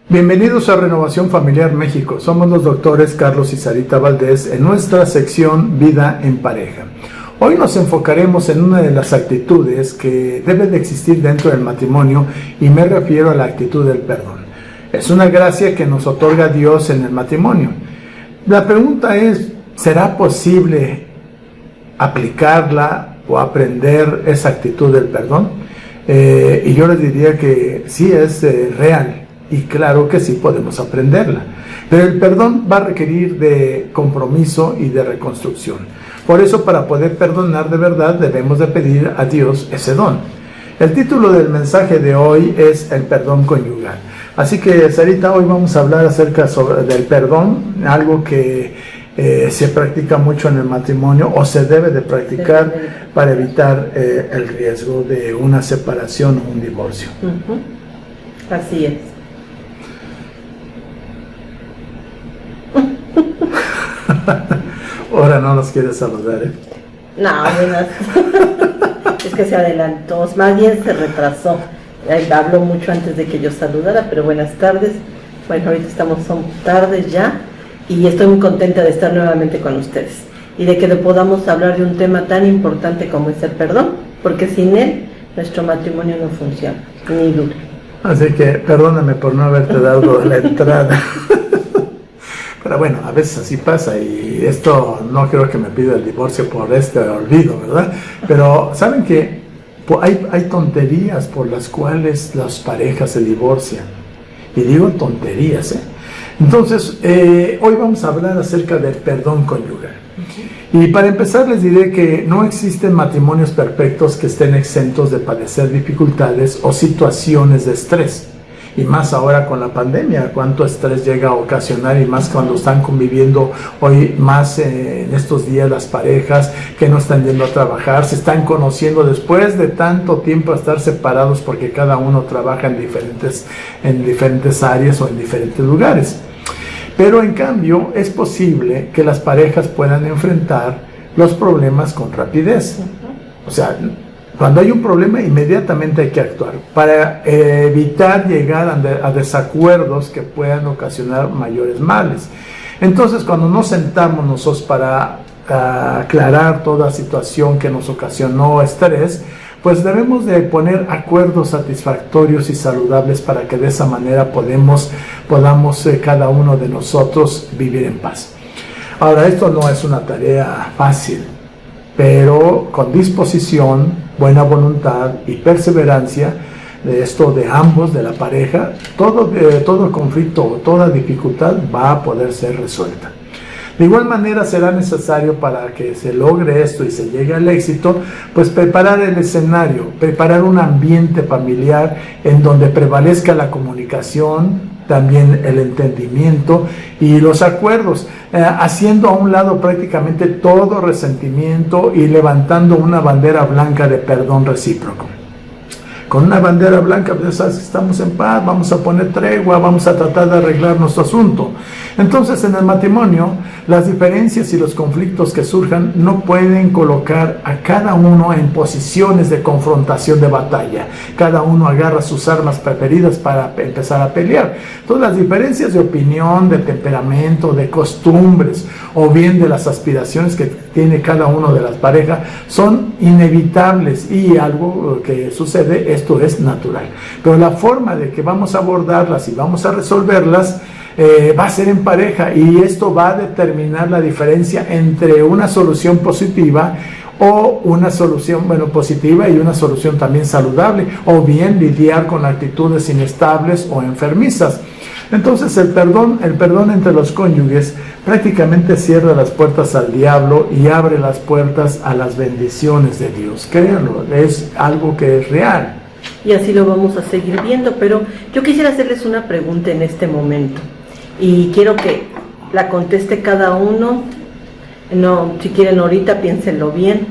Bienvenidos a Renovación Familiar México. Somos los doctores Carlos y Sarita Valdés en nuestra sección Vida en Pareja. Hoy nos enfocaremos en una de las actitudes que debe de existir dentro del matrimonio y me refiero a la actitud del perdón. Es una gracia que nos otorga Dios en el matrimonio. La pregunta es, ¿será posible aplicarla o aprender esa actitud del perdón? Y yo les diría que sí es real. Y claro que sí podemos aprenderla, pero el perdón va a requerir de compromiso y de reconstrucción. Por eso, para poder perdonar de verdad, debemos de pedir a Dios ese don. El título del mensaje de hoy es el perdón conyugal. Así que, Sarita, hoy vamos a hablar acerca del perdón, algo que se practica mucho en el matrimonio o se debe de practicar para evitar el riesgo de una separación o un divorcio. Así es. Ahora no nos quiere saludar, ¿eh? No, buenas. Es que se adelantó, más bien se retrasó. Habló mucho antes de que yo saludara, pero buenas tardes. Bueno, ahorita son tardes ya y estoy muy contenta de estar nuevamente con ustedes y de que podamos hablar de un tema tan importante como es el perdón, porque sin él nuestro matrimonio no funciona, ni dura. Así que perdóname por no haberte dado la entrada. Pero bueno, a veces así pasa y esto no creo que me pida el divorcio por este olvido, ¿verdad? Pero ¿saben qué? Hay tonterías por las cuales las parejas se divorcian. Y digo tonterías, ¿eh? Entonces, hoy vamos a hablar acerca del perdón conyugal. Y para empezar les diré que no existen matrimonios perfectos que estén exentos de padecer dificultades o situaciones de estrés. Y más ahora con la pandemia, cuánto estrés llega a ocasionar, y más cuando están conviviendo hoy más en estos días las parejas que no están yendo a trabajar, se están conociendo después de tanto tiempo a estar separados porque cada uno trabaja en diferentes áreas o en diferentes lugares. Pero en cambio es posible que las parejas puedan enfrentar los problemas con rapidez. O sea, cuando hay un problema, inmediatamente hay que actuar para evitar llegar a desacuerdos que puedan ocasionar mayores males. Entonces, cuando nos sentamos nosotros para aclarar toda situación que nos ocasionó estrés, pues debemos de poner acuerdos satisfactorios y saludables para que de esa manera podamos cada uno de nosotros vivir en paz. Ahora, esto no es una tarea fácil, pero con disposición, buena voluntad y perseverancia de esto de ambos, de la pareja, todo conflicto, toda dificultad va a poder ser resuelta. De igual manera será necesario para que se logre esto y se llegue al éxito, pues preparar el escenario, preparar un ambiente familiar en donde prevalezca la comunicación, también el entendimiento y los acuerdos, haciendo a un lado prácticamente todo resentimiento y levantando una bandera blanca de perdón recíproco. Con una bandera blanca, pues sabes que estamos en paz, vamos a poner tregua, vamos a tratar de arreglar nuestro asunto. Entonces, en el matrimonio, las diferencias y los conflictos que surjan no pueden colocar a cada uno en posiciones de confrontación, de batalla. Cada uno agarra sus armas preferidas para empezar a pelear. Entonces, las diferencias de opinión, de temperamento, de costumbres o bien de las aspiraciones que tiene cada uno de las parejas son inevitables y algo que sucede, esto es natural. Pero la forma de que vamos a abordarlas y vamos a resolverlas va a ser en pareja, y esto va a determinar la diferencia entre una solución positiva o una solución positiva y una solución también saludable, o bien lidiar con actitudes inestables o enfermizas. Entonces el perdón entre los cónyuges prácticamente cierra las puertas al diablo y abre las puertas a las bendiciones de Dios. Créanlo, es algo que es real. y así lo vamos a seguir viendo. Pero yo quisiera hacerles una pregunta en este momento y quiero que la conteste cada uno. No, si quieren ahorita piénsenlo bien.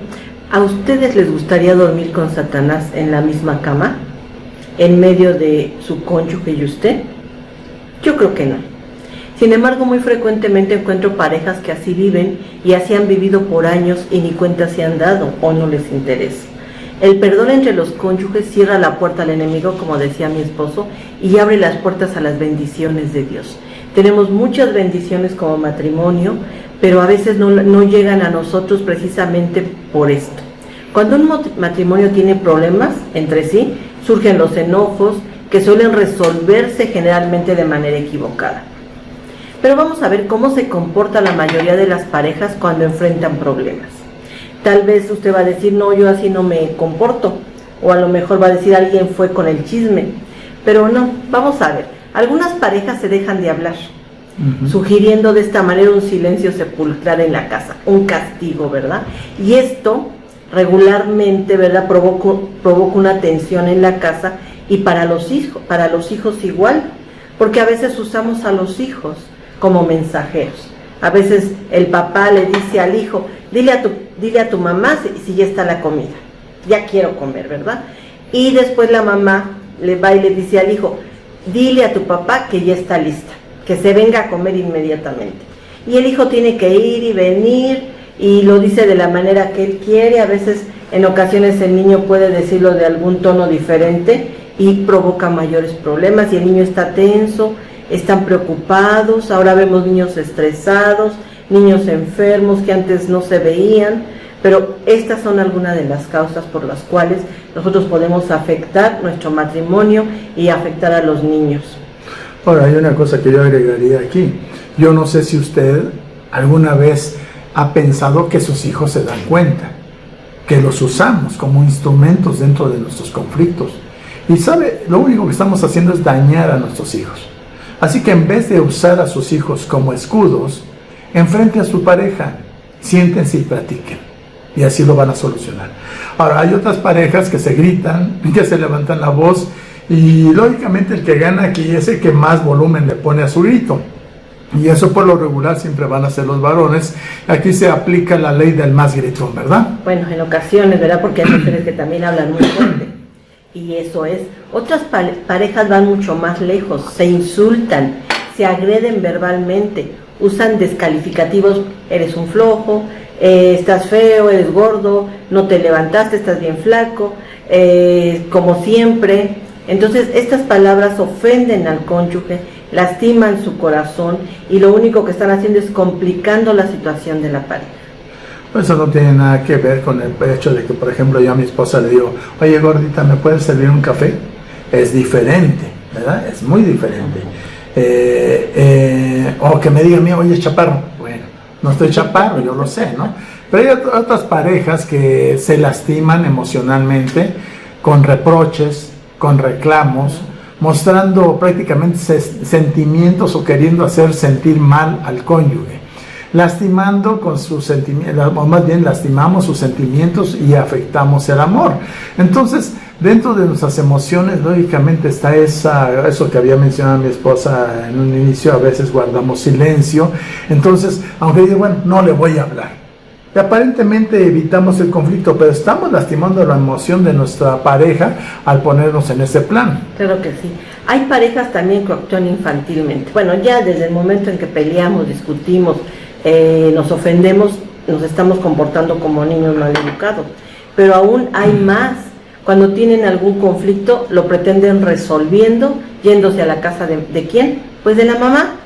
¿A ustedes les gustaría dormir con Satanás en la misma cama, en medio de su cónyuge y usted? Yo creo que no. Sin embargo, muy frecuentemente encuentro parejas que así viven y así han vivido por años y ni cuenta se han dado o no les interesa. El perdón entre los cónyuges cierra la puerta al enemigo, como decía mi esposo, y abre las puertas a las bendiciones de Dios. Tenemos muchas bendiciones como matrimonio, pero a veces no llegan a nosotros precisamente por esto. Cuando un matrimonio tiene problemas entre sí, surgen los enojos que suelen resolverse generalmente de manera equivocada. Pero vamos a ver cómo se comporta la mayoría de las parejas cuando enfrentan problemas. Tal vez usted va a decir, no, yo así no me comporto, o a lo mejor va a decir, alguien fue con el chisme, pero no, vamos a ver. Algunas parejas se dejan de hablar, sugiriendo de esta manera un silencio sepulcral en la casa, un castigo, ¿verdad? Y esto regularmente, ¿verdad?, provoca una tensión en la casa y para los hijos igual, porque a veces usamos a los hijos como mensajeros. A veces el papá le dice al hijo, dile a tu mamá si ya está la comida, ya quiero comer, ¿verdad? Y después la mamá le va y le dice al hijo, dile a tu papá que ya está lista, que se venga a comer inmediatamente. Y el hijo tiene que ir y venir y lo dice de la manera que él quiere. A veces, en ocasiones, el niño puede decirlo de algún tono diferente y provoca mayores problemas y el niño está tenso, están preocupados. Ahora vemos niños estresados, niños enfermos que antes no se veían, pero estas son algunas de las causas por las cuales nosotros podemos afectar nuestro matrimonio y afectar a los niños. Ahora, hay una cosa que yo agregaría aquí. Yo no sé si usted alguna vez ha pensado que sus hijos se dan cuenta, que los usamos como instrumentos dentro de nuestros conflictos. Y sabe, lo único que estamos haciendo es dañar a nuestros hijos. Así que en vez de usar a sus hijos como escudos, enfrente a su pareja, siéntense y platiquen. Y así lo van a solucionar. Ahora, hay otras parejas que se gritan, que se levantan la voz, y lógicamente el que gana aquí es el que más volumen le pone a su grito. Y eso por lo regular siempre van a ser los varones. Aquí se aplica la ley del más gritón, ¿verdad? Bueno, en ocasiones, ¿verdad? Porque hay mujeres que también hablan muy fuerte. Y eso es. Otras parejas van mucho más lejos, se insultan, se agreden verbalmente, usan descalificativos, eres un flojo, estás feo, eres gordo, no te levantaste, estás bien flaco, como siempre. Entonces estas palabras ofenden al cónyuge, lastiman su corazón y lo único que están haciendo es complicando la situación de la pareja. Eso no tiene nada que ver con el hecho de que, por ejemplo, yo a mi esposa le digo, oye gordita, ¿me puedes servir un café? Es diferente, ¿verdad? Es muy diferente. O que me diga, mira, oye chaparro, bueno, no estoy chaparro, yo lo sé, ¿no? Pero hay otras parejas que se lastiman emocionalmente con reproches, con reclamos, mostrando prácticamente sentimientos o queriendo hacer sentir mal al cónyuge, lastimando con sus sentimientos, o más bien lastimamos sus sentimientos y afectamos el amor. Entonces, dentro de nuestras emociones, lógicamente está eso que había mencionado mi esposa en un inicio, a veces guardamos silencio. Entonces, aunque diga, bueno, no le voy a hablar. Y aparentemente evitamos el conflicto, pero estamos lastimando la emoción de nuestra pareja al ponernos en ese plan. Claro que sí. Hay parejas también que actúan infantilmente. Bueno, ya desde el momento en que peleamos, discutimos, nos ofendemos, nos estamos comportando como niños mal educados. Pero aún hay más. Cuando tienen algún conflicto, lo pretenden resolviendo, yéndose a la casa de ¿quién? Pues de la mamá.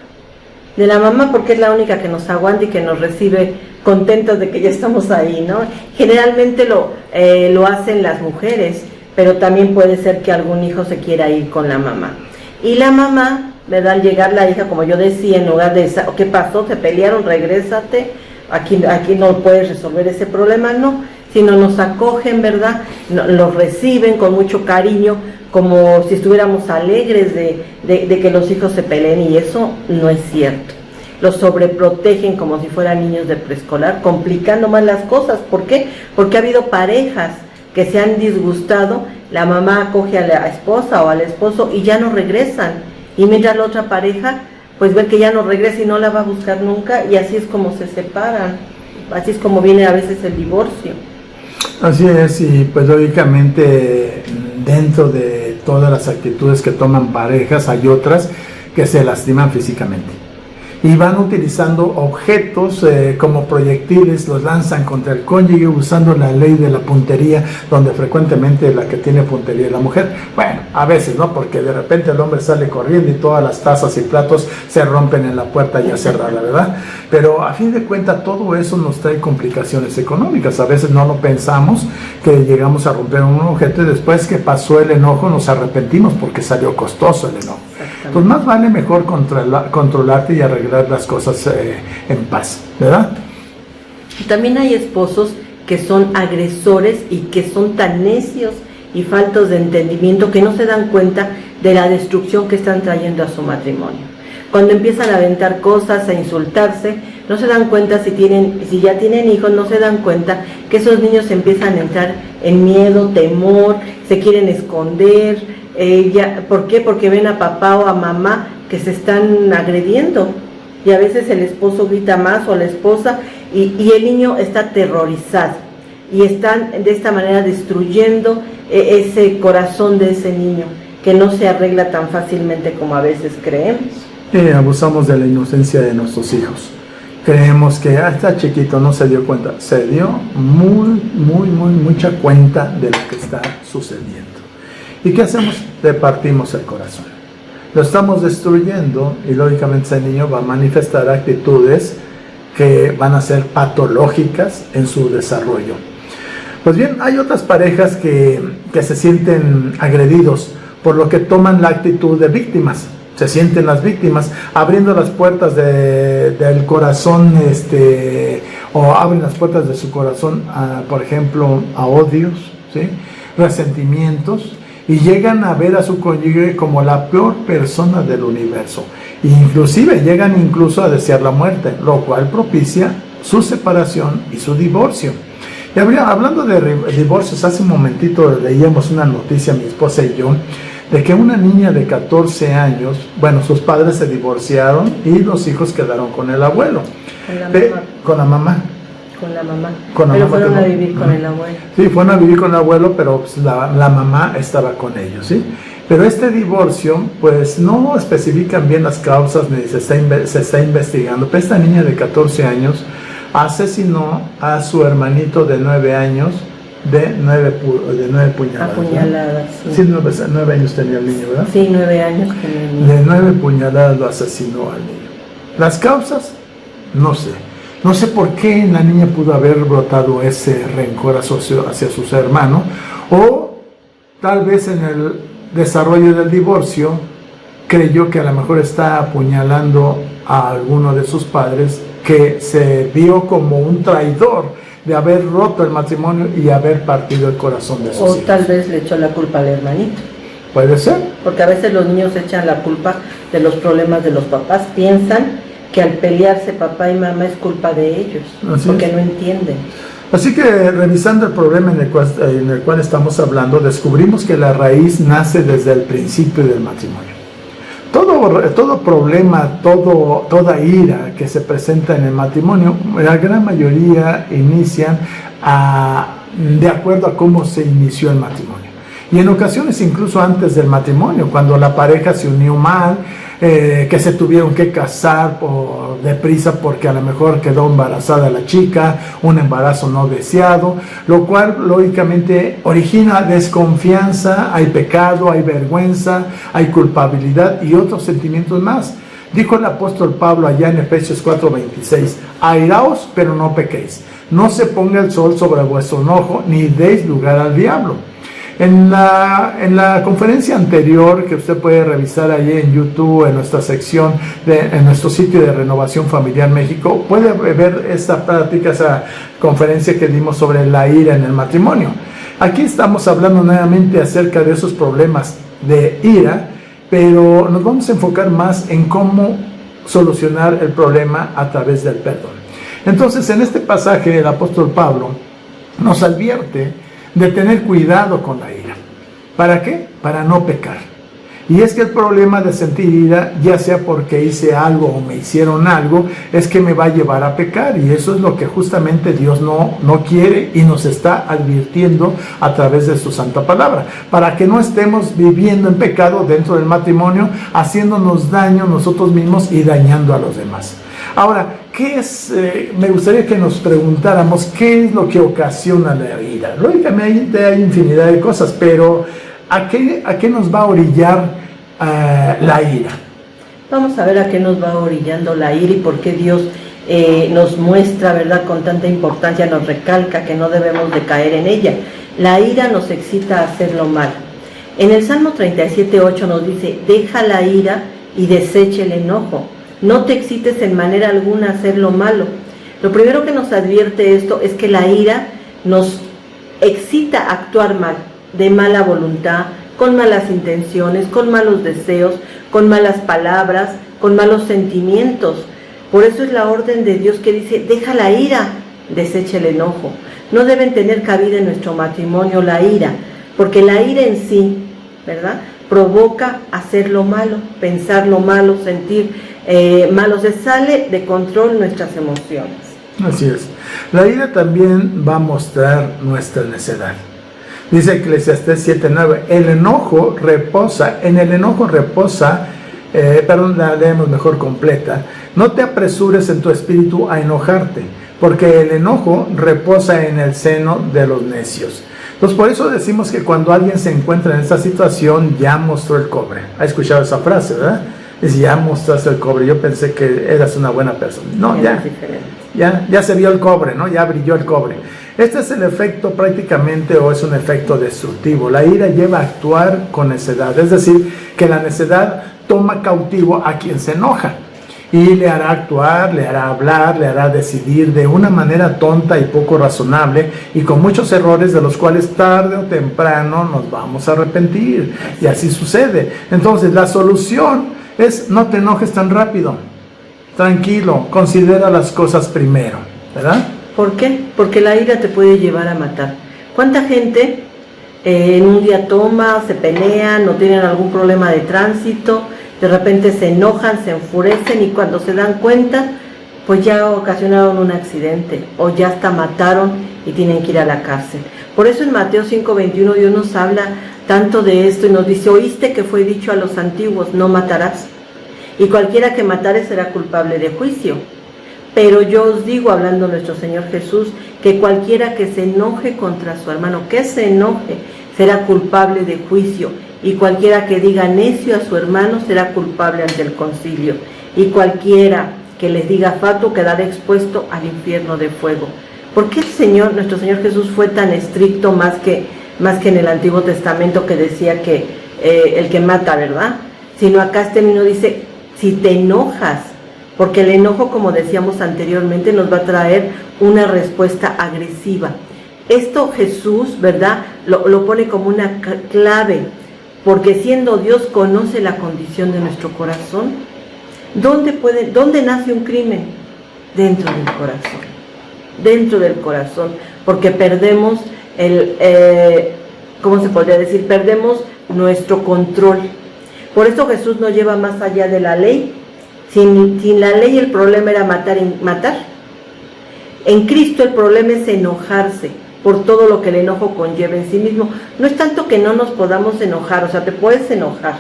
De la mamá, porque es la única que nos aguanta y que nos recibe contentos de que ya estamos ahí, ¿no? Generalmente lo hacen las mujeres, pero también puede ser que algún hijo se quiera ir con la mamá. Y la mamá, ¿verdad? Al llegar la hija, como yo decía, en lugar de, ¿qué pasó? ¿Se pelearon? Regrésate, aquí no puedes resolver ese problema, no, sino nos acogen, ¿verdad? Los reciben con mucho cariño, como si estuviéramos alegres de que los hijos se peleen, y eso no es cierto. Los sobreprotegen como si fueran niños de preescolar, complicando más las cosas. ¿Por qué? Porque ha habido parejas que se han disgustado la mamá coge a la esposa o al esposo y ya no regresan, y mientras la otra pareja pues ve que ya no regresa y no la va a buscar nunca, y así es como se separan, así es como viene a veces el divorcio. Así es, y pues lógicamente dentro de todas las actitudes que toman parejas hay otras que se lastiman físicamente y van utilizando objetos como proyectiles, los lanzan contra el cónyuge usando la ley de la puntería, donde frecuentemente la que tiene puntería es la mujer. Bueno, a veces, ¿no? Porque de repente el hombre sale corriendo y todas las tazas y platos se rompen en la puerta ya cerrada, ¿verdad? Pero a fin de cuentas todo eso nos trae complicaciones económicas. A veces no lo pensamos, que llegamos a romper un objeto y después que pasó el enojo nos arrepentimos porque salió costoso el enojo. Pues más vale mejor controlarte y arreglar las cosas en paz, ¿verdad? También hay esposos que son agresores y que son tan necios y faltos de entendimiento que no se dan cuenta de la destrucción que están trayendo a su matrimonio. Cuando empiezan a aventar cosas, a insultarse, no se dan cuenta si ya tienen hijos, no se dan cuenta que esos niños empiezan a entrar en miedo, temor, se quieren esconder. ¿Por qué? Porque ven a papá o a mamá que se están agrediendo, y a veces el esposo grita más o la esposa, y el niño está aterrorizado, y están de esta manera destruyendo ese corazón de ese niño, que no se arregla tan fácilmente como a veces creemos. Abusamos de la inocencia de nuestros hijos. Creemos que está chiquito, no se dio cuenta. Se dio mucha cuenta de lo que está sucediendo. ¿Y qué hacemos? Le partimos el corazón. Lo estamos destruyendo y lógicamente ese niño va a manifestar actitudes que van a ser patológicas en su desarrollo. Pues bien, hay otras parejas que se sienten agredidos, por lo que toman la actitud de víctimas. Se sienten las víctimas, abriendo las puertas del corazón, o abren las puertas de su corazón, por ejemplo, a odios, ¿sí? Resentimientos, y llegan a ver a su cónyuge como la peor persona del universo. Inclusive llegan a desear la muerte, lo cual propicia su separación y su divorcio. Y hablando de divorcios, hace un momentito leíamos una noticia, mi esposa y yo, de que una niña de 14 años, bueno, sus padres se divorciaron y los hijos quedaron con el abuelo. Con la mamá. Pero fueron a vivir con el abuelo. Sí, fueron a vivir con el abuelo, pero pues, la mamá estaba con ellos, ¿sí? Pero este divorcio, pues no especifican bien las causas ni se está investigando. Pero esta niña de 14 años asesinó a su hermanito de 9 años de 9 puñaladas. Apuñaladas, ¿no? Sí, 9 años tenía el niño, ¿verdad? Sí, 9 años tenía el niño. De 9 puñaladas lo asesinó al niño. Las causas, no sé. No sé por qué en la niña pudo haber brotado ese rencor hacia sus hermanos, o tal vez en el desarrollo del divorcio creyó que a lo mejor está apuñalando a alguno de sus padres, que se vio como un traidor de haber roto el matrimonio y haber partido el corazón de sus hijos. O tal vez le echó la culpa al hermanito. Puede ser. Porque a veces los niños echan la culpa de los problemas de los papás, piensan que al pelearse papá y mamá es culpa de ellos, porque no entienden. Así que revisando el problema en el cual estamos hablando, descubrimos que la raíz nace desde el principio del matrimonio. Todo problema, toda ira que se presenta en el matrimonio, la gran mayoría inician de acuerdo a cómo se inició el matrimonio. Y en ocasiones incluso antes del matrimonio, cuando la pareja se unió mal, que se tuvieron que casar deprisa porque a lo mejor quedó embarazada la chica, un embarazo no deseado, lo cual lógicamente origina desconfianza, hay pecado, hay vergüenza, hay culpabilidad y otros sentimientos más. Dijo el apóstol Pablo allá en Efesios 4:26, airaos pero no pequéis, no se ponga el sol sobre vuestro enojo, ni deis lugar al diablo. En la conferencia anterior, que usted puede revisar ahí en YouTube, en nuestra sección, en nuestro sitio de Renovación Familiar México, puede ver esta plática, esa conferencia que dimos sobre la ira en el matrimonio. Aquí estamos hablando nuevamente acerca de esos problemas de ira, pero nos vamos a enfocar más en cómo solucionar el problema a través del perdón. Entonces, en este pasaje, el apóstol Pablo nos advierte de tener cuidado con la ira. ¿Para qué? Para no pecar. Y es que el problema de sentir ira, ya sea porque hice algo o me hicieron algo, es que me va a llevar a pecar. Y eso es lo que justamente Dios no quiere y nos está advirtiendo a través de su santa palabra. Para que no estemos viviendo en pecado dentro del matrimonio, haciéndonos daño nosotros mismos y dañando a los demás. Ahora, ¿qué es? Me gustaría que nos preguntáramos qué es lo que ocasiona la ira. Lógicamente hay infinidad de cosas, pero ¿a qué nos va a orillar la ira? Vamos a ver a qué nos va orillando la ira y por qué Dios nos muestra, ¿verdad? Con tanta importancia, nos recalca que no debemos de caer en ella. La ira nos excita a hacerlo mal. En el Salmo 37:8 nos dice, deja la ira y desecha el enojo. No te excites en manera alguna a hacer lo malo. Lo primero que nos advierte esto es que la ira nos excita a actuar mal, de mala voluntad, con malas intenciones, con malos deseos, con malas palabras, con malos sentimientos. Por eso es la orden de Dios que dice, deja la ira, desecha el enojo. No deben tener cabida en nuestro matrimonio la ira, porque la ira en sí, ¿verdad?, provoca hacer lo malo, pensar lo malo, sentir malo. Se sale de control nuestras emociones. Así es. La ira también va a mostrar nuestra necedad. Dice Eclesiastés 7:9, en el enojo reposa, la leemos mejor completa, no te apresures en tu espíritu a enojarte, porque el enojo reposa en el seno de los necios. Entonces por eso decimos que cuando alguien se encuentra en esta situación, ya mostró el cobre. ¿Ha escuchado esa frase, verdad? Dice, ya mostraste el cobre, yo pensé que eras una buena persona. No, ya se vio el cobre, ¿no? Ya brilló el cobre. Este es el efecto prácticamente, o es un efecto destructivo. La ira lleva a actuar con necedad, es decir, que la necedad toma cautivo a quien se enoja y le hará actuar, le hará hablar, le hará decidir de una manera tonta y poco razonable y con muchos errores de los cuales tarde o temprano nos vamos a arrepentir. Y así sucede. Entonces la solución es no te enojes tan rápido, tranquilo, considera las cosas primero, ¿verdad? ¿Por qué? Porque la ira te puede llevar a matar. ¿Cuánta gente en un día toma, se pelean, no tienen algún problema de tránsito, de repente se enojan, se enfurecen y cuando se dan cuenta, pues ya ocasionaron un accidente o ya hasta mataron y tienen que ir a la cárcel? Por eso en Mateo 5:21 Dios nos habla tanto de esto y nos dice, oíste que fue dicho a los antiguos, no matarás, y cualquiera que matare será culpable de juicio. Pero yo os digo, hablando nuestro Señor Jesús, que cualquiera que se enoje contra su hermano, que se enoje, será culpable de juicio. Y cualquiera que diga necio a su hermano será culpable ante el concilio. Y cualquiera que les diga fatuo quedará expuesto al infierno de fuego. ¿Por qué nuestro Señor Jesús fue tan estricto más que en el Antiguo Testamento que decía que el que mata, ¿verdad? Sino acá este mismo dice, si te enojas, porque el enojo, como decíamos anteriormente, nos va a traer una respuesta agresiva. Esto Jesús, ¿verdad?, lo pone como una clave, porque siendo Dios conoce la condición de nuestro corazón. ¿Dónde nace un crimen? Dentro del corazón. Dentro del corazón, porque perdemos ¿cómo se podría decir? Perdemos nuestro control. Por eso Jesús nos lleva más allá de la ley. Sin la ley el problema era matar. En Cristo el problema es enojarse por todo lo que el enojo conlleva en sí mismo. No es tanto que no nos podamos enojar, o sea, te puedes enojar,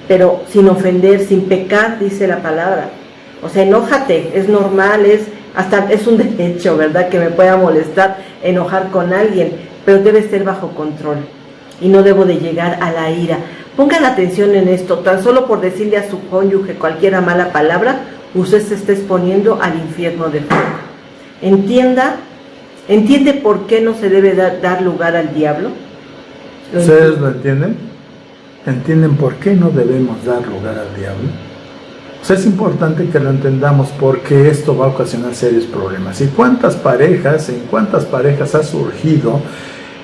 pero sin ofender, sin pecar, dice la palabra. O sea, enójate, es normal, es un derecho, ¿verdad?, que me pueda molestar, enojar con alguien, pero debe ser bajo control y no debo de llegar a la ira. Pongan atención en esto, tan solo por decirle a su cónyuge cualquiera mala palabra, usted se está exponiendo al infierno de fuego. ¿Entiende por qué no se debe dar lugar al diablo? ¿Ustedes lo entienden? ¿Entienden por qué no debemos dar lugar al diablo? O sea, es importante que lo entendamos porque esto va a ocasionar serios problemas. ¿Y en cuántas parejas ha surgido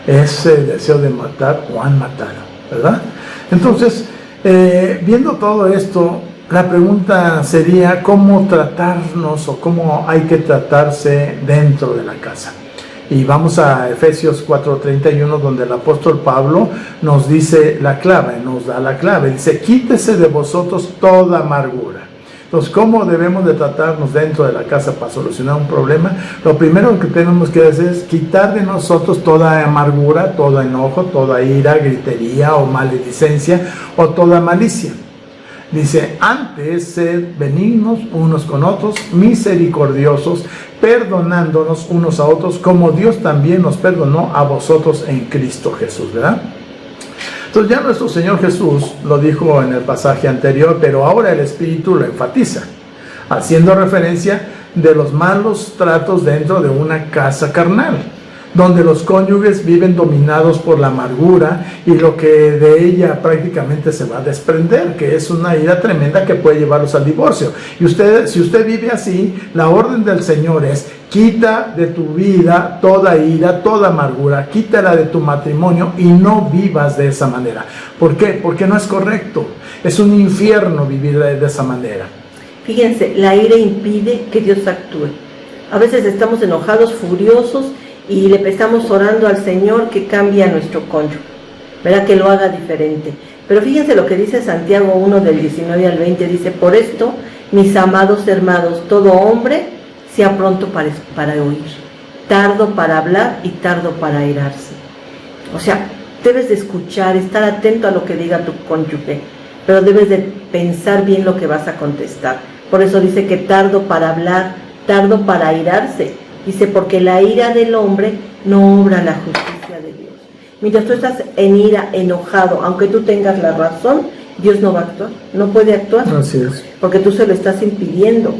ese deseo de matar o han matado, verdad? Entonces, viendo todo esto, la pregunta sería cómo tratarnos o cómo hay que tratarse dentro de la casa. Y vamos a Efesios 4:31, donde el apóstol Pablo nos dice la clave, nos da la clave. Dice, quítese de vosotros toda amargura. Entonces, ¿cómo debemos de tratarnos dentro de la casa para solucionar un problema? Lo primero que tenemos que hacer es quitar de nosotros toda amargura, todo enojo, toda ira, gritería o maledicencia o toda malicia. Dice, antes sed benignos unos con otros, misericordiosos, perdonándonos unos a otros, como Dios también nos perdonó a vosotros en Cristo Jesús, ¿verdad? Entonces ya nuestro Señor Jesús lo dijo en el pasaje anterior, pero ahora el Espíritu lo enfatiza, haciendo referencia de los malos tratos dentro de una casa carnal, donde los cónyuges viven dominados por la amargura y lo que de ella prácticamente se va a desprender, que es una ira tremenda que puede llevarlos al divorcio. Y si usted vive así, la orden del Señor es: quita de tu vida toda ira, toda amargura, quítala de tu matrimonio y no vivas de esa manera. ¿Por qué? Porque no es correcto. Es un infierno vivir de esa manera. Fíjense, la ira impide que Dios actúe. A veces estamos enojados, furiosos, y le estamos orando al Señor que cambie a nuestro cónyuge, ¿verdad? Que lo haga diferente. Pero fíjense lo que dice Santiago 1 del 19 al 20, dice, por esto, mis amados hermanos, todo hombre sea pronto para oír, tardo para hablar y tardo para airarse. O sea, debes de escuchar, estar atento a lo que diga tu cónyuge, pero debes de pensar bien lo que vas a contestar. Por eso dice que tardo para hablar, tardo para airarse. Dice, porque la ira del hombre no obra la justicia de Dios. Mientras tú estás en ira, enojado, aunque tú tengas la razón, Dios no va a actuar, no puede actuar. Así es. Porque tú se lo estás impidiendo.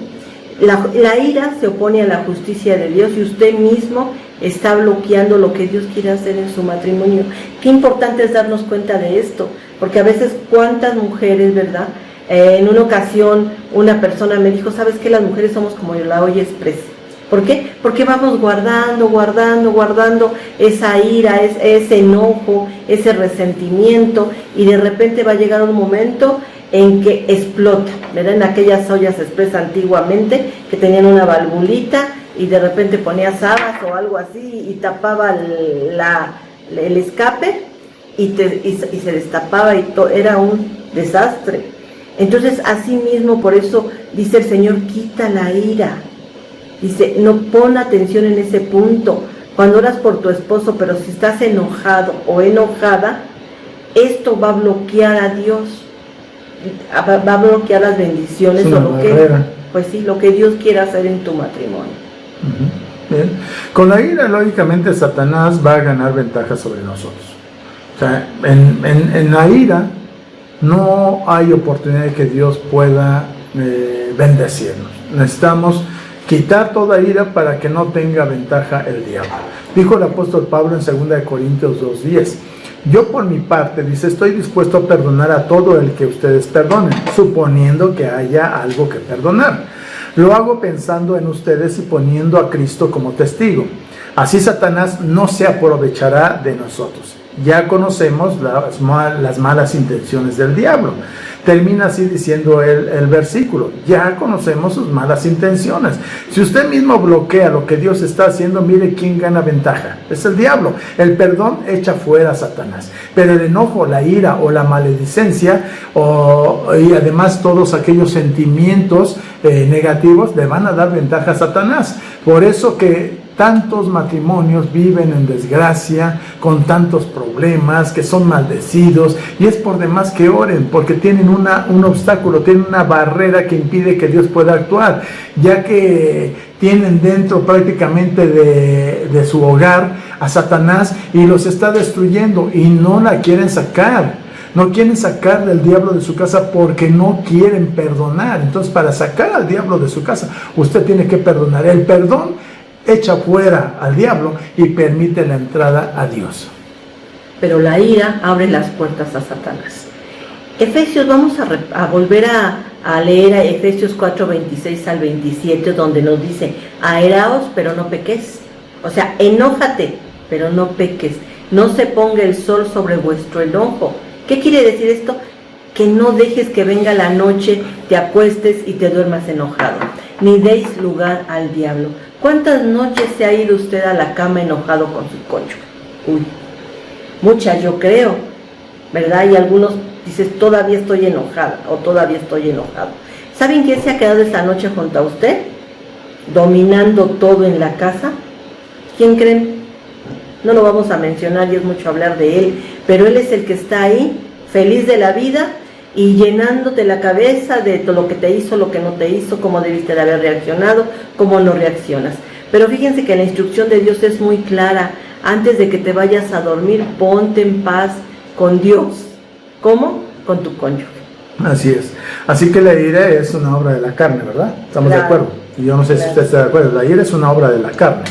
La ira se opone a la justicia de Dios y usted mismo está bloqueando lo que Dios quiere hacer en su matrimonio. Qué importante es darnos cuenta de esto, porque a veces cuántas mujeres, ¿verdad? En una ocasión una persona me dijo, ¿sabes qué? Las mujeres somos como la olla expresa. ¿Por qué? Porque vamos guardando esa ira, ese enojo, ese resentimiento, y de repente va a llegar un momento en que explota, ¿verdad? En aquellas ollas express antiguamente que tenían una valvulita y de repente ponía habas o algo así y tapaba el escape y se destapaba y era un desastre. Entonces, así mismo, por eso dice el Señor, quita la ira. Dice, no pon atención en ese punto. Cuando oras por tu esposo, pero si estás enojado o enojada, esto va a bloquear a Dios, va a bloquear las bendiciones o lo que Dios quiera hacer en tu matrimonio. Bien. Con la ira, lógicamente, Satanás va a ganar ventaja sobre nosotros. O sea, en la ira no hay oportunidad de que Dios pueda bendecirnos. Necesitamos quitar toda ira para que no tenga ventaja el diablo. Dijo el apóstol Pablo en 2 Corintios 2:10, yo por mi parte, dice, estoy dispuesto a perdonar a todo el que ustedes perdonen, suponiendo que haya algo que perdonar. Lo hago pensando en ustedes y poniendo a Cristo como testigo. Así Satanás no se aprovechará de nosotros. Ya conocemos las malas intenciones del diablo. Termina así diciendo el versículo, ya conocemos sus malas intenciones. Si usted mismo bloquea lo que Dios está haciendo, mire quién gana ventaja, es el diablo. El perdón echa fuera a Satanás, pero el enojo, la ira o la maledicencia y además todos aquellos sentimientos negativos le van a dar ventaja a Satanás. Por eso que tantos matrimonios viven en desgracia, con tantos problemas, que son maldecidos, y es por demás que oren, porque tienen un obstáculo, tienen una barrera que impide que Dios pueda actuar, ya que tienen dentro prácticamente de su hogar a Satanás y los está destruyendo y no la quieren sacar. No quieren sacar del diablo de su casa porque no quieren perdonar. Entonces, para sacar al diablo de su casa, usted tiene que perdonar. El perdón echa fuera al diablo y permite la entrada a Dios. Pero la ira abre las puertas a Satanás. Efesios, vamos a volver a leer a Efesios 4:26 al 27, donde nos dice, airaos, pero no peques. O sea, enójate, pero no peques. No se ponga el sol sobre vuestro enojo. ¿Qué quiere decir esto? Que no dejes que venga la noche, te acuestes y te duermas enojado, ni deis lugar al diablo. ¿Cuántas noches se ha ido usted a la cama enojado con su cónyuge? Uy, muchas yo creo, ¿verdad? Y algunos dices, todavía estoy enojada o todavía estoy enojado. ¿Saben quién se ha quedado esa noche junto a usted? Dominando todo en la casa. ¿Quién creen? No lo vamos a mencionar y es mucho hablar de él, pero él es el que está ahí, feliz de la vida y llenándote la cabeza de todo lo que te hizo, lo que no te hizo, cómo debiste de haber reaccionado, cómo no reaccionas. Pero fíjense que la instrucción de Dios es muy clara. Antes de que te vayas a dormir, ponte en paz con Dios. ¿Cómo? Con tu cónyuge. Así es. Así que la ira es una obra de la carne, ¿verdad? ¿Estamos de acuerdo? Y yo no sé si usted está de acuerdo. La ira es una obra de la carne.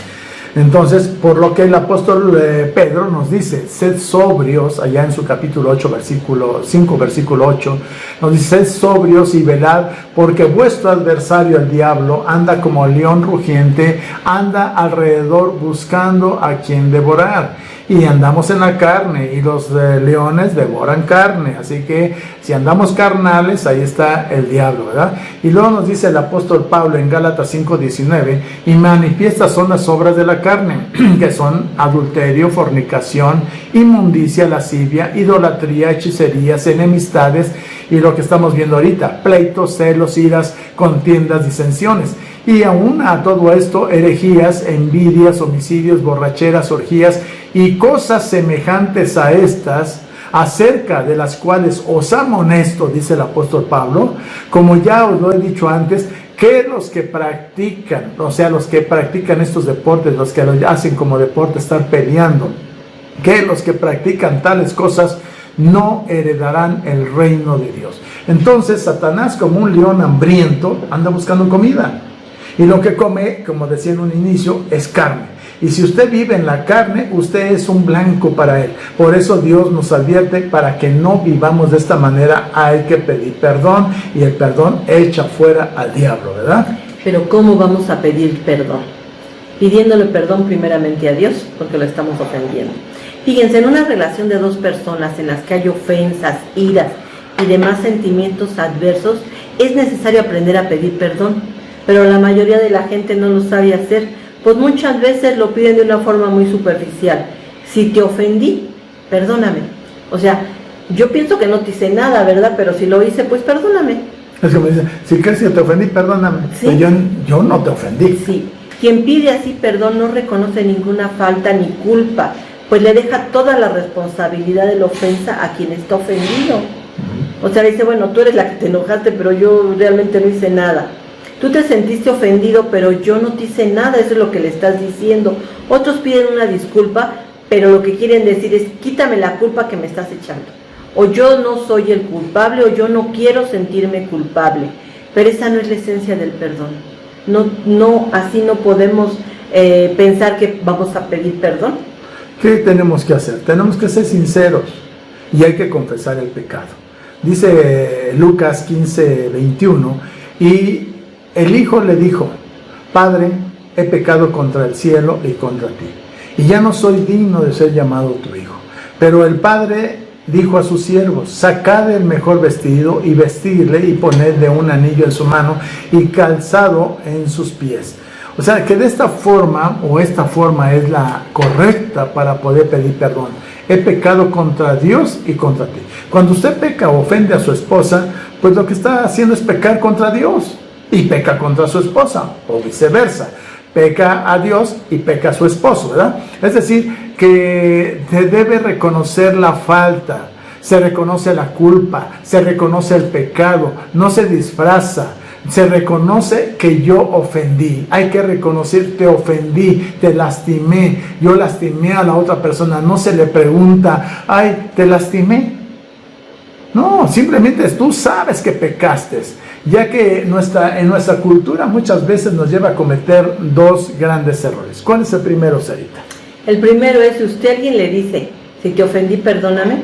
Entonces, por lo que el apóstol Pedro nos dice, sed sobrios, allá en su capítulo 8, versículo 5, versículo 8, nos dice, sed sobrios y velad, porque vuestro adversario, el diablo, anda como león rugiente, anda alrededor buscando a quien devorar. Y andamos en la carne, y los leones devoran carne, así que si andamos carnales, ahí está el diablo, ¿verdad? Y luego nos dice el apóstol Pablo en Gálatas 5:19, y manifiestas son las obras de la carne, que son adulterio, fornicación, inmundicia, lascivia, idolatría, hechicerías, enemistades, y lo que estamos viendo ahorita, pleitos, celos, iras, contiendas, disensiones. Y aún a todo esto, herejías, envidias, homicidios, borracheras, orgías y cosas semejantes a estas, acerca de las cuales os amonesto, dice el apóstol Pablo, como ya os lo he dicho antes, que los que practican, o sea, los que practican estos deportes, los que lo hacen como deporte, estar peleando, que los que practican tales cosas no heredarán el reino de Dios. Entonces, Satanás, como un león hambriento, anda buscando comida. Y lo que come, como decía en un inicio, es carne. Y si usted vive en la carne, usted es un blanco para él. Por eso Dios nos advierte, para que no vivamos de esta manera, hay que pedir perdón. Y el perdón echa fuera al diablo, ¿verdad? Pero ¿cómo vamos a pedir perdón? Pidiéndole perdón primeramente a Dios, porque lo estamos ofendiendo. Fíjense, en una relación de dos personas en las que hay ofensas, iras y demás sentimientos adversos, es necesario aprender a pedir perdón. Pero la mayoría de la gente no lo sabe hacer, pues muchas veces lo piden de una forma muy superficial. Si te ofendí, perdóname. O sea, yo pienso que no te hice nada, ¿verdad? Pero si lo hice, pues perdóname. Es como dice, si crees que te ofendí, perdóname. ¿Sí? Pues yo no te ofendí. Sí, quien pide así perdón no reconoce ninguna falta ni culpa, pues le deja toda la responsabilidad de la ofensa a quien está ofendido. O sea, dice, bueno, tú eres la que te enojaste, pero yo realmente no hice nada. Tú te sentiste ofendido, pero yo no te hice nada, eso es lo que le estás diciendo. Otros piden una disculpa, pero lo que quieren decir es, quítame la culpa que me estás echando. O yo no soy el culpable, o yo no quiero sentirme culpable. Pero esa no es la esencia del perdón. No, así no podemos pensar que vamos a pedir perdón. ¿Qué tenemos que hacer? Tenemos que ser sinceros y hay que confesar el pecado. Dice Lucas 15:21, y el hijo le dijo, Padre, he pecado contra el cielo y contra ti, y ya no soy digno de ser llamado tu hijo. Pero el padre dijo a sus siervos, sacad el mejor vestido y vestirle y ponedle un anillo en su mano y calzado en sus pies. O sea, que de esta forma, o esta forma es la correcta para poder pedir perdón. He pecado contra Dios y contra ti. Cuando usted peca o ofende a su esposa, pues lo que está haciendo es pecar contra Dios y peca contra su esposa, o viceversa. Peca a Dios y peca a su esposo, ¿verdad? Es decir, que se debe reconocer la falta, se reconoce la culpa, se reconoce el pecado, no se disfraza. Se reconoce que yo ofendí. Hay que reconocer, te ofendí, te lastimé, yo lastimé a la otra persona. No se le pregunta, ay, te lastimé. No, simplemente tú sabes que pecaste, ya que en nuestra cultura muchas veces nos lleva a cometer dos grandes errores. ¿Cuál es el primero, Sarita? El primero es, si usted a alguien le dice, si te ofendí, perdóname,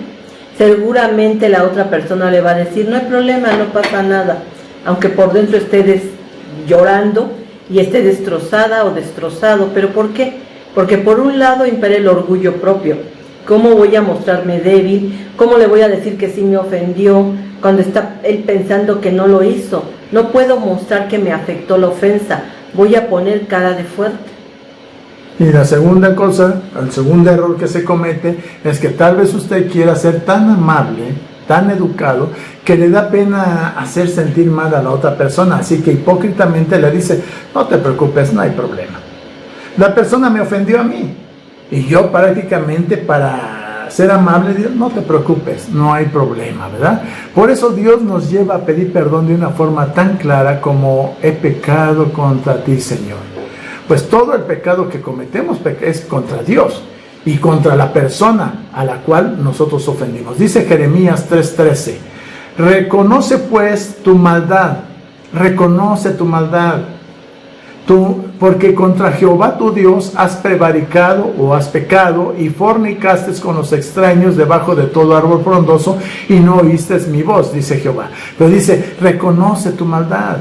seguramente la otra persona le va a decir, no hay problema, no pasa nada. Aunque por dentro esté llorando y esté destrozada o destrozado. ¿Pero por qué? Porque por un lado impera el orgullo propio. ¿Cómo voy a mostrarme débil? ¿Cómo le voy a decir que sí me ofendió cuando está él pensando que no lo hizo? No puedo mostrar que me afectó la ofensa. voy a poner cara de fuerte. Y la segunda cosa, el segundo error que se comete es que tal vez usted quiera ser tan amable, tan educado, que le da pena hacer sentir mal a la otra persona, así que hipócritamente le dice, no te preocupes, no hay problema. La persona me ofendió a mí, y yo prácticamente para ser amable digo, no te preocupes, no hay problema, ¿verdad? Por eso Dios nos lleva a pedir perdón de una forma tan clara como he pecado contra ti, Señor. Pues todo el pecado que cometemos es contra Dios y contra la persona a la cual nosotros ofendimos. Dice Jeremías 3:13, reconoce pues tu maldad, reconoce tu maldad, porque contra Jehová tu Dios has prevaricado o has pecado y fornicaste con los extraños debajo de todo árbol frondoso y no oíste mi voz, dice Jehová. Pero dice, reconoce tu maldad.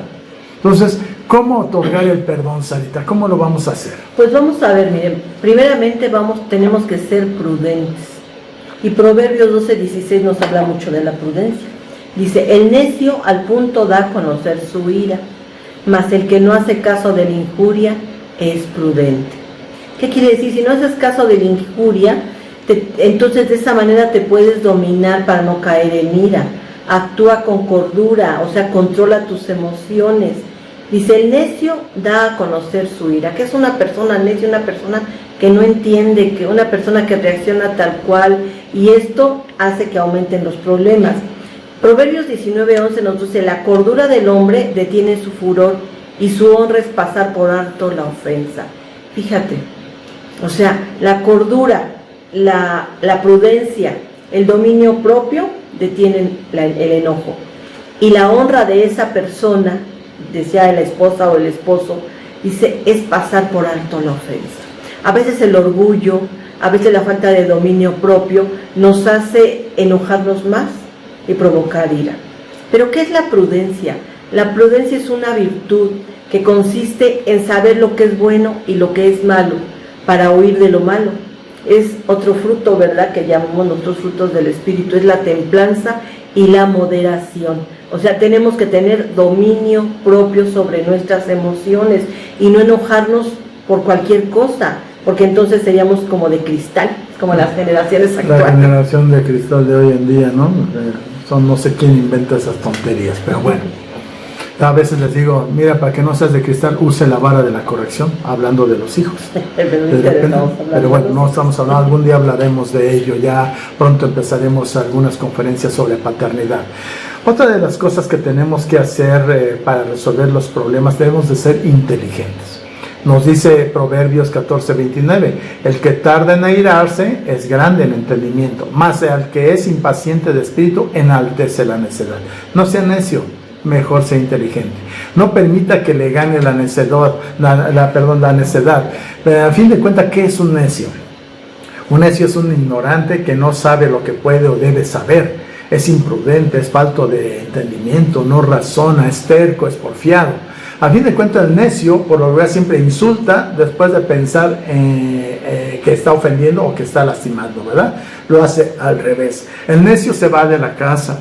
Entonces, ¿cómo otorgar el perdón, Sarita? ¿Cómo lo vamos a hacer? Pues vamos a ver, miren, primeramente tenemos que ser prudentes. Y Proverbios 12:16 nos habla mucho de la prudencia. Dice, el necio al punto da a conocer su ira, mas el que no hace caso de la injuria es prudente. ¿Qué quiere decir? Si no haces caso de la injuria, entonces de esa manera te puedes dominar para no caer en ira. Actúa con cordura, o sea, controla tus emociones. Dice, el necio da a conocer su ira. ¿Qué es una persona necia? Una persona que no entiende, una persona que reacciona tal cual, y esto hace que aumenten los problemas. Proverbios 19:11 nos dice, la cordura del hombre detiene su furor y su honra es pasar por alto la ofensa. Fíjate, o sea, la cordura, la prudencia, el dominio propio detienen el enojo. Y la honra de esa persona, decía la esposa o el esposo, dice, es pasar por alto la ofensa. A veces el orgullo, a veces la falta de dominio propio nos hace enojarnos más y provocar ira. Pero ¿qué es la prudencia? La prudencia es una virtud que consiste en saber lo que es bueno y lo que es malo, para huir de lo malo. Es otro fruto, ¿verdad?, que llamamos nosotros frutos del Espíritu, es la templanza y la moderación. O sea, tenemos que tener dominio propio sobre nuestras emociones y no enojarnos por cualquier cosa, porque entonces seríamos como de cristal, como las generaciones actuales. La generación de cristal de hoy en día, ¿no? Son no sé quién inventa esas tonterías, pero bueno. A veces les digo, mira, para que no seas de cristal, use la vara de la corrección, hablando de los hijos. Pero bueno, no estamos hablando, algún día hablaremos de ello, ya pronto empezaremos algunas conferencias sobre paternidad. Otra de las cosas que tenemos que hacer para resolver los problemas, debemos de ser inteligentes. Nos dice Proverbios 14:29, el que tarda en airarse es grande en entendimiento, mas el que es impaciente de espíritu enaltece la necedad. No sea necio, mejor sea inteligente. No permita que le gane la necedad. Pero a fin de cuentas, ¿qué es un necio? Un necio es un ignorante que no sabe lo que puede o debe saber. Es imprudente, es falto de entendimiento, no razona, es terco, es porfiado. A fin de cuentas, el necio, por lo general, siempre insulta después de pensar que está ofendiendo o que está lastimando, ¿verdad? Lo hace al revés. El necio se va de la casa.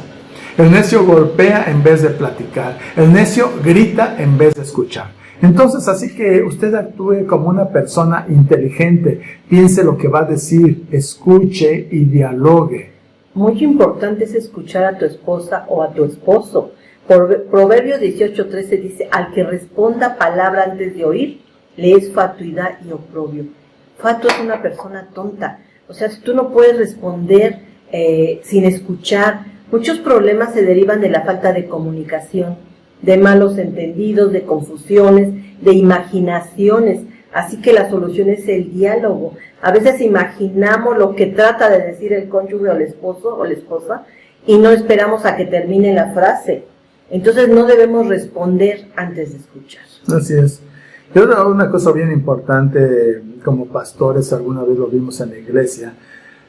El necio golpea en vez de platicar. El necio grita en vez de escuchar. Entonces, así que usted actúe como una persona inteligente. Piense lo que va a decir, escuche y dialogue. Muy importante es escuchar a tu esposa o a tu esposo. Proverbios 18:13 dice, al que responda palabra antes de oír, le es fatuidad y oprobio. Fatuo es una persona tonta. O sea, si tú no puedes responder sin escuchar, muchos problemas se derivan de la falta de comunicación, de malos entendidos, de confusiones, de imaginaciones. Así que la solución es el diálogo. A veces imaginamos lo que trata de decir el cónyuge o el esposo o la esposa y no esperamos a que termine la frase. Entonces no debemos responder antes de escuchar. Así es. Y una cosa bien importante, como pastores, alguna vez lo vimos en la iglesia,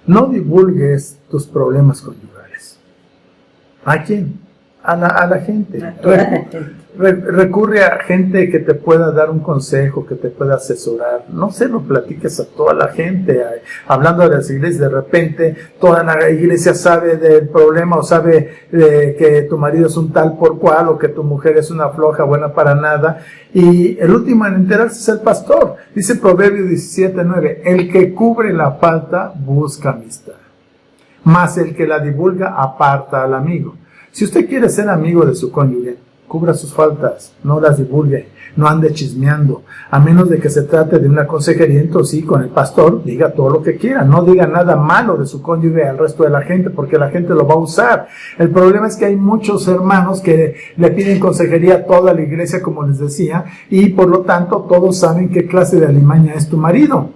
no divulgues tus problemas conyugales. ¿A quién? a la gente. A toda la gente. Recurre a gente que te pueda dar un consejo, que te pueda asesorar. No se lo platiques a toda la gente. Hablando de las iglesias, de repente toda la iglesia sabe del problema o sabe que tu marido es un tal por cual o que tu mujer es una floja, buena para nada. Y el último en enterarse es el pastor. Dice Proverbios 17:9, el que cubre la falta busca amistad, mas el que la divulga aparta al amigo. Si usted quiere ser amigo de su cónyuge, cubra sus faltas, no las divulgue, no ande chismeando, a menos de que se trate de una consejería. Entonces sí, con el pastor, diga todo lo que quiera, no diga nada malo de su cónyuge al resto de la gente, porque la gente lo va a usar. El problema es que hay muchos hermanos que le piden consejería a toda la iglesia, como les decía, y por lo tanto todos saben qué clase de alimaña es tu marido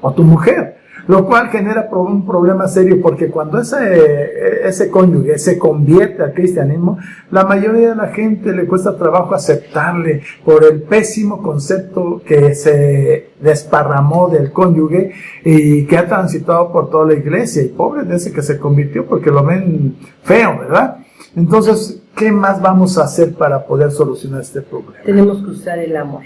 o tu mujer. Lo cual genera un problema serio, porque cuando ese cónyuge se convierte al cristianismo, la mayoría de la gente le cuesta trabajo aceptarle por el pésimo concepto que se desparramó del cónyuge y que ha transitado por toda la iglesia. Y pobre de ese que se convirtió, porque lo ven feo, ¿verdad? Entonces, ¿qué más vamos a hacer para poder solucionar este problema? Tenemos que usar el amor.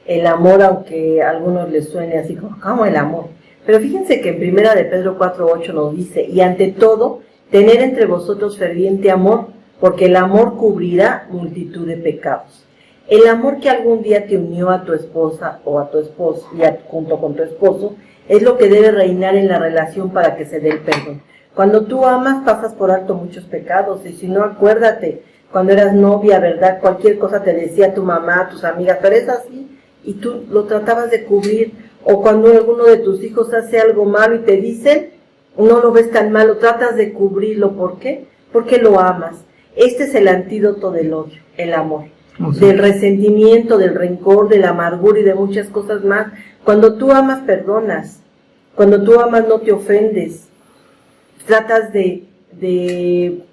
El amor, aunque a algunos les suene así como, ¿cómo el amor? Pero fíjense que en primera de Pedro 4:8 nos dice, y ante todo, tener entre vosotros ferviente amor, porque el amor cubrirá multitud de pecados. El amor que algún día te unió a tu esposa o a tu esposo, y junto con tu esposo, es lo que debe reinar en la relación para que se dé el perdón. Cuando tú amas, pasas por alto muchos pecados, y si no, acuérdate, cuando eras novia, ¿verdad? Cualquier cosa te decía tu mamá, tus amigas, pero es así, y tú lo tratabas de cubrir. O cuando alguno de tus hijos hace algo malo y te dicen, no lo ves tan malo, tratas de cubrirlo. ¿Por qué? Porque lo amas. Este es el antídoto del odio, el amor. Del resentimiento, del rencor, de la amargura y de muchas cosas más. Cuando tú amas, perdonas. Cuando tú amas, no te ofendes. Tratas de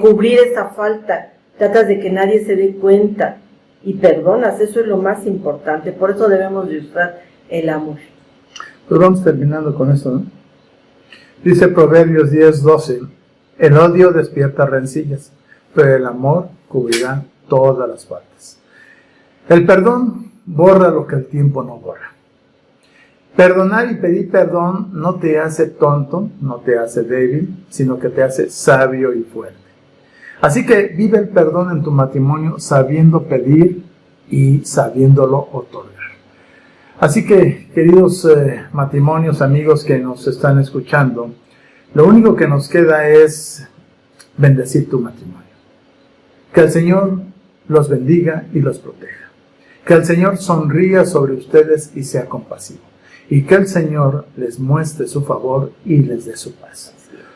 cubrir esa falta. Tratas de que nadie se dé cuenta. Y perdonas, eso es lo más importante. Por eso debemos de usar el amor. Pues vamos terminando con eso, ¿no? Dice Proverbios 10:12, el odio despierta rencillas, pero el amor cubrirá todas las faltas. El perdón borra lo que el tiempo no borra. Perdonar y pedir perdón no te hace tonto, no te hace débil, sino que te hace sabio y fuerte. Así que vive el perdón en tu matrimonio sabiendo pedir y sabiéndolo otorgar. Así que, queridos matrimonios, amigos que nos están escuchando, lo único que nos queda es bendecir tu matrimonio. Que el Señor los bendiga y los proteja. Que el Señor sonría sobre ustedes y sea compasivo. Y que el Señor les muestre su favor y les dé su paz.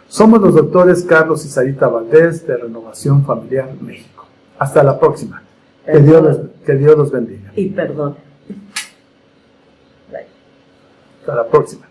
Somos los doctores Carlos y Sarita Valdés de Renovación Familiar México. Hasta la próxima. Que Dios los bendiga. Y perdón. Hasta la próxima.